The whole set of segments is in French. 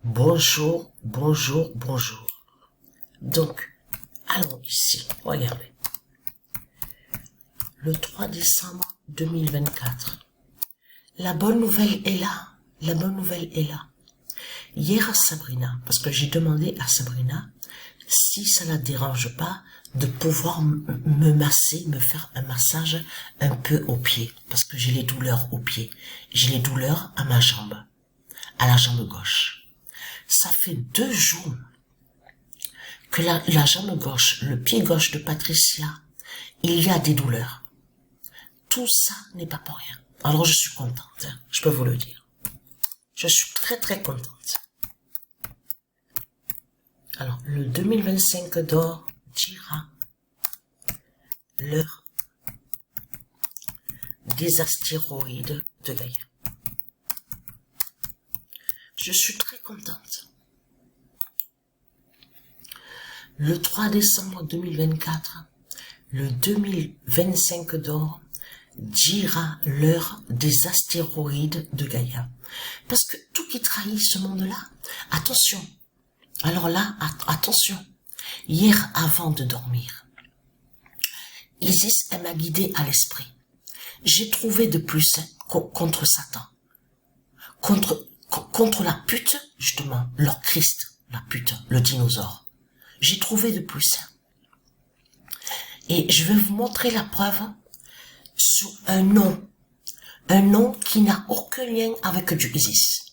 Bonjour, bonjour, bonjour. Donc, allons ici, regardez. Le 3 décembre 2024. La bonne nouvelle est là. La bonne nouvelle est là. Hier à Sabrina, parce que j'ai demandé à Sabrina si ça la dérange pas de pouvoir me masser, me faire un massage un peu au pied, parce que j'ai les douleurs au pied. J'ai les douleurs à ma jambe, à la jambe gauche. Ça fait 2 jours que la jambe gauche, le pied gauche de Patricia, il y a des douleurs. Tout ça n'est pas pour rien. Alors je suis contente, hein, je peux vous le dire. Je suis très très contente. Alors, le 2025 d'or dira l'heure des astéroïdes de Gaïa. Je suis très contente. Le 3 décembre 2024, le 2025 d'or dira l'heure des astéroïdes de Gaïa. Parce que tout qui trahit ce monde-là, attention. Alors là, attention. Hier, avant de dormir, Isis, elle m'a guidé à l'esprit. J'ai trouvé de plus contre Satan. Contre la pute, justement, leur Christ, la pute, le dinosaure. J'ai trouvé de plus. Et je vais vous montrer la preuve sur un nom qui n'a aucun lien avec Dieu Isis,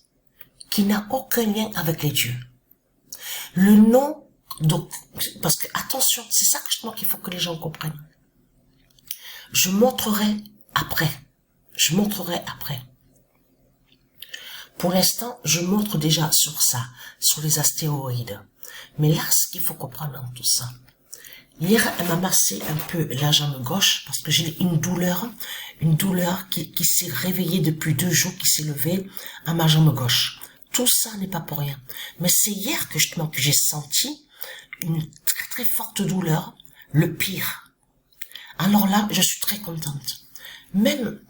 qui n'a aucun lien avec les dieux. Le nom, donc, parce que, attention, c'est ça justement qu'il faut que les gens comprennent. Je montrerai après. Pour l'instant, je montre déjà sur ça, sur les astéroïdes. Mais là, ce qu'il faut comprendre dans tout ça. Hier, elle m'a massé un peu la jambe gauche parce que j'ai une douleur qui s'est réveillée depuis 2 jours, qui s'est levée à ma jambe gauche. Tout ça n'est pas pour rien. Mais c'est hier que justement que j'ai senti une très très forte douleur, le pire. Alors là, je suis très contente. Même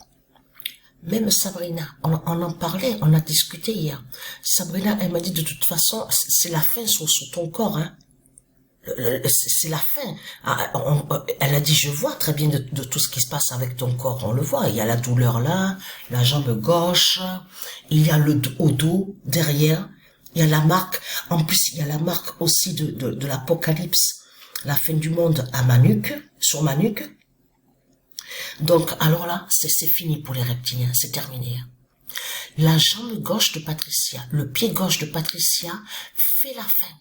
Sabrina, on en parlait, on a discuté hier. Sabrina, elle m'a dit de toute façon, c'est la fin sur ton corps, hein. C'est la fin. Elle a dit, je vois très bien de tout ce qui se passe avec ton corps, on le voit. Il y a la douleur là, la jambe gauche, il y a le au dos, derrière, il y a la marque, en plus il y a la marque aussi de l'apocalypse, la fin du monde à ma nuque, sur ma nuque. Donc, alors là, c'est fini pour les reptiliens, c'est terminé. La jambe gauche de Patricia, le pied gauche de Patricia fait la fin.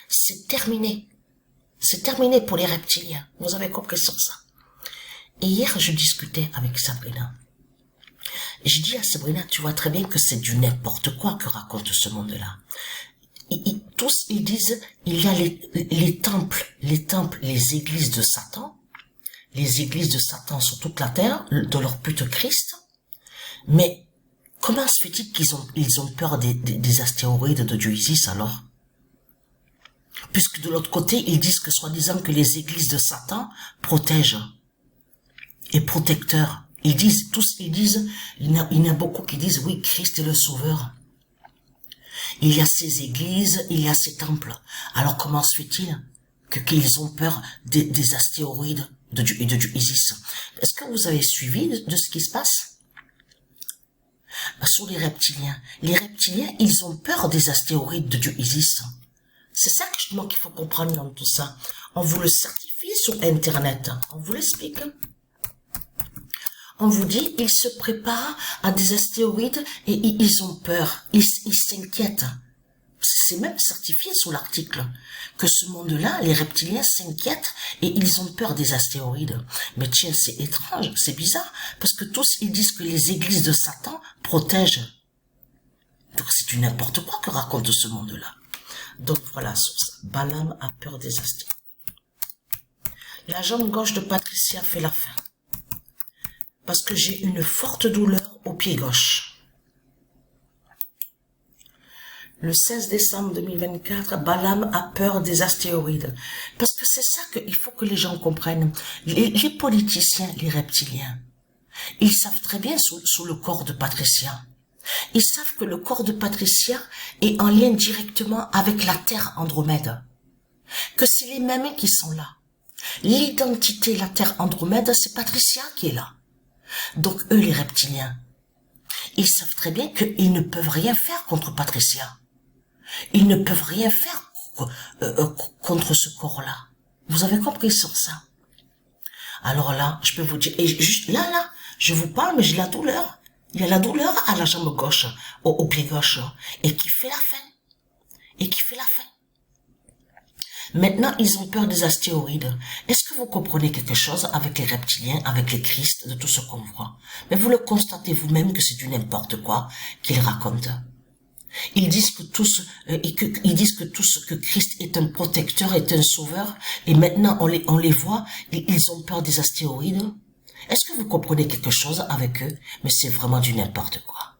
C'est terminé. C'est terminé pour les reptiliens. Vous avez compris sur ça. Et hier, je discutais avec Sabrina. Je dis à Sabrina, tu vois très bien que c'est du n'importe quoi que raconte ce monde-là. Tous, ils disent, il y a les temples, les églises de Satan. Les églises de Satan sur toute la terre, de leur pute Christ. Mais comment se fait-il qu'ils ont peur des astéroïdes de Dieu Isis alors? Puisque de l'autre côté, ils disent que soi-disant que les églises de Satan protègent et protecteurs. Il y en a beaucoup qui disent, oui, Christ est le sauveur. Il y a ces églises, il y a ces temples. Alors comment se fait-il qu'ils ont peur des astéroïdes de Dieu Isis? Est-ce que vous avez suivi de ce qui se passe? Sur les reptiliens. Les reptiliens, ils ont peur des astéroïdes de Dieu Isis. C'est ça justement qu'il faut comprendre dans tout ça. On vous le certifie sur Internet. On vous l'explique. On vous dit, ils se préparent à des astéroïdes et ils ont peur. Ils s'inquiètent. C'est même certifié sur l'article que ce monde-là, les reptiliens s'inquiètent et ils ont peur des astéroïdes. Mais tiens, c'est étrange, c'est bizarre, parce que tous ils disent que les églises de Satan protègent. Donc c'est du n'importe quoi que raconte ce monde-là. Donc voilà, Balaam a peur des astéroïdes. La jambe gauche de Patricia fait la fin. Parce que j'ai une forte douleur au pied gauche. Le 16 décembre 2024, Balaam a peur des astéroïdes. Parce que c'est ça qu'il faut que les gens comprennent. Les politiciens, les reptiliens, ils savent très bien sous le corps de Patricia. Ils savent que le corps de Patricia est en lien directement avec la Terre Andromède. Que c'est les mêmes qui sont là. L'identité, la Terre Andromède, c'est Patricia qui est là. Donc eux, les reptiliens, ils savent très bien qu'ils ne peuvent rien faire contre Patricia. Ils ne peuvent rien faire contre ce corps-là. Vous avez compris sur ça? Alors là, je peux vous dire, et juste là, je vous parle, mais j'ai la douleur. Il y a la douleur à la jambe gauche, au pied gauche, et qui fait la fin. Et qui fait la fin. Maintenant, ils ont peur des astéroïdes. Est-ce que vous comprenez quelque chose avec les reptiliens, avec les Christ, de tout ce qu'on voit? Mais vous le constatez vous-même que c'est du n'importe quoi qu'ils racontent. Ils disent que que Christ est un protecteur, est un sauveur, et maintenant on les voit, ils ont peur des astéroïdes. Est-ce que vous comprenez quelque chose avec eux? Mais c'est vraiment du n'importe quoi.